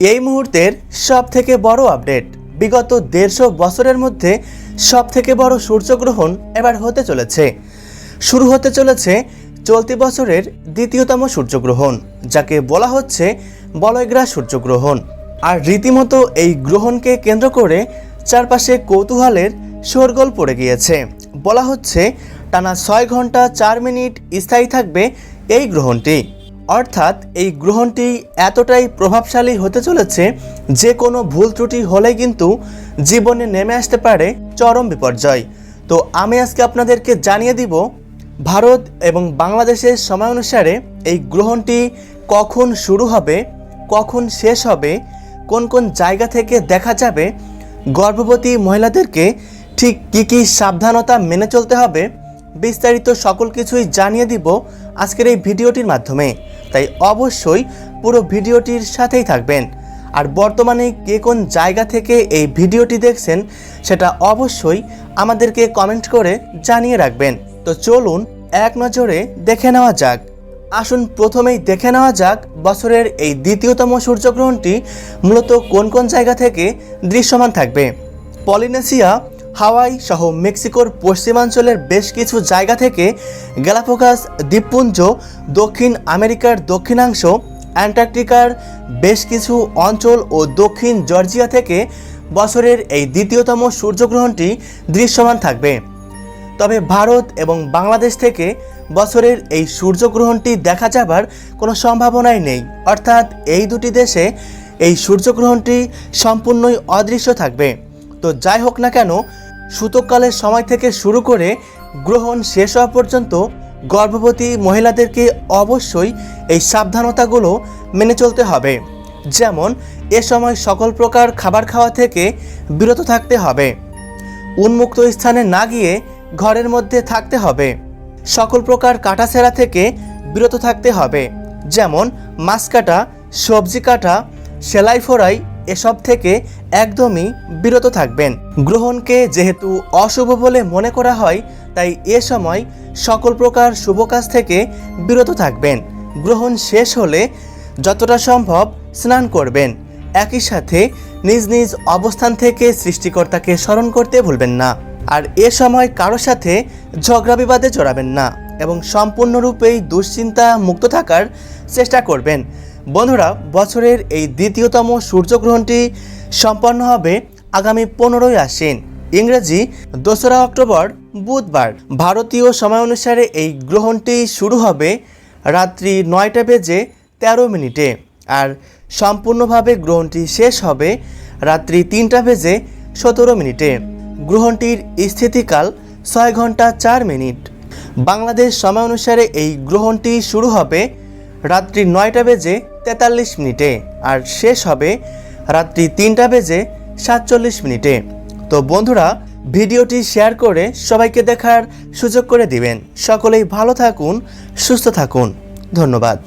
এই মুহূর্তের সবথেকে বড় আপডেট, বিগত 150 বছরের মধ্যে সবথেকে বড় সূর্যগ্রহণ এবার হতে চলেছে। শুরু হতে চলেছে চলতি বছরের দ্বিতীয়তম সূর্যগ্রহণ, যাকে বলা হচ্ছে বলয়গ্রাস সূর্যগ্রহণ। আর রীতিমতো এই গ্রহণকে কেন্দ্র করে চারপাশে কৌতূহলের শোরগোল পড়ে গিয়েছে। বলা হচ্ছে টানা 6 ঘন্টা 4 মিনিট স্থায়ী থাকবে এই গ্রহণটি। অর্থাৎ এই গ্রহণটি এতটাই প্রভাবশালী হতে চলেছে যে কোনো ভুল ত্রুটি হলেই কিন্তু জীবনে নেমে আসতে পারে চরম বিপর্যয়। তো আমি আজকে আপনাদেরকে জানিয়ে দিব ভারত এবং বাংলাদেশের সময় অনুসারে এই গ্রহণটি কখন শুরু হবে, কখন শেষ হবে, কোন কোন জায়গা থেকে দেখা যাবে, গর্ভবতী মহিলাদেরকে ঠিক কী কী সাবধানতা মেনে চলতে হবে, বিস্তারিত সকল কিছুই জানিয়ে দিব আজকের এই ভিডিওটির মাধ্যমে। তাই অবশ্যই পুরো ভিডিওটির সাথেই থাকবেন। আর বর্তমানে কে কোন জায়গা থেকে এই ভিডিওটি দেখছেন সেটা অবশ্যই আমাদেরকে কমেন্ট করে জানিয়ে রাখবেন। তো চলুন এক নজরে দেখে নেওয়া যাক। আসুন প্রথমেই দেখে নেওয়া যাক বছরের এই দ্বিতীয়তম সূর্যগ্রহণটি মূলত কোন কোন জায়গা থেকে দৃশ্যমান থাকবে। পলিনেশিয়া, হাওয়াই সহ মেক্সিকোর পশ্চিমাঞ্চলের বেশ কিছু জায়গা থেকে, গ্যালাপাগোস দ্বীপপুঞ্জ, দক্ষিণ আমেরিকার দক্ষিণাংশ, অ্যান্টার্কটিকার বেশ কিছু অঞ্চল ও দক্ষিণ জর্জিয়া থেকে বছরের এই দ্বিতীয়তম সূর্যগ্রহণটি দৃশ্যমান থাকবে। তবে ভারত এবং বাংলাদেশ থেকে বছরের এই সূর্যগ্রহণটি দেখা যাবার কোনো সম্ভাবনাই নেই। অর্থাৎ এই দুটি দেশে এই সূর্যগ্রহণটি সম্পূর্ণই অদৃশ্য থাকবে। তো যাই হোক না কেন, সূতককালের সময় থেকে শুরু করে গ্রহণ শেষ হওয়া পর্যন্ত গর্ভবতী মহিলাদেরকে অবশ্যই এই সাবধানতাগুলো মেনে চলতে হবে। যেমন এ সময় সকল প্রকার খাবার খাওয়া থেকে বিরত থাকতে হবে, উন্মুক্ত স্থানে না গিয়ে ঘরের মধ্যে থাকতে হবে, সকল প্রকার কাটাছেঁড়া থেকে বিরত থাকতে হবে, যেমন মাছ কাটা, সবজি কাটা, সেলাই ফোড়াই এসব থেকে একদমই বিরত থাকবেন। গ্রহণকে যেহেতু অশুভ বলে মনে করা হয়, তাই এ সময় সকল প্রকার শুভ কাজ থেকে বিরত থাকবেন। গ্রহণ শেষ হলে যতটা সম্ভব স্নান করবেন। একই সাথে নিজ নিজ অবস্থান থেকে সৃষ্টিকর্তাকে স্মরণ করতে ভুলবেন না। আর এ সময় কারো সাথে ঝগড়া বিবাদে জড়াবেন না এবং সম্পূর্ণরূপেই দুশ্চিন্তা মুক্ত থাকার চেষ্টা করবেন। বন্ধুরা, বছরের এই দ্বিতীয়তম সূর্যগ্রহণটি সম্পন্ন হবে আগামী 15ই আশ্বিন, ইংরেজি 2রা অক্টোবর বুধবার। ভারতীয় সময় অনুসারে এই গ্রহণটি শুরু হবে রাত্রি 9টা বেজে 13 মিনিটে আর সম্পূর্ণভাবে গ্রহণটি শেষ হবে রাত্রি 3টা বেজে 17 মিনিটে। গ্রহণটির স্থিতিকাল 6 ঘন্টা 4 মিনিট। বাংলাদেশ সময় অনুসারে এই গ্রহণটি শুরু হবে রাত্রি 9টা বেজে 43 মিনিটে আর শেষ হবে রাত্রি 3টা বেজে 47 মিনিটে। তো বন্ধুরা, ভিডিওটি শেয়ার করে সবাইকে দেখার সুযোগ করে দিবেন। সকলেই ভালো থাকুন, সুস্থ থাকুন। ধন্যবাদ।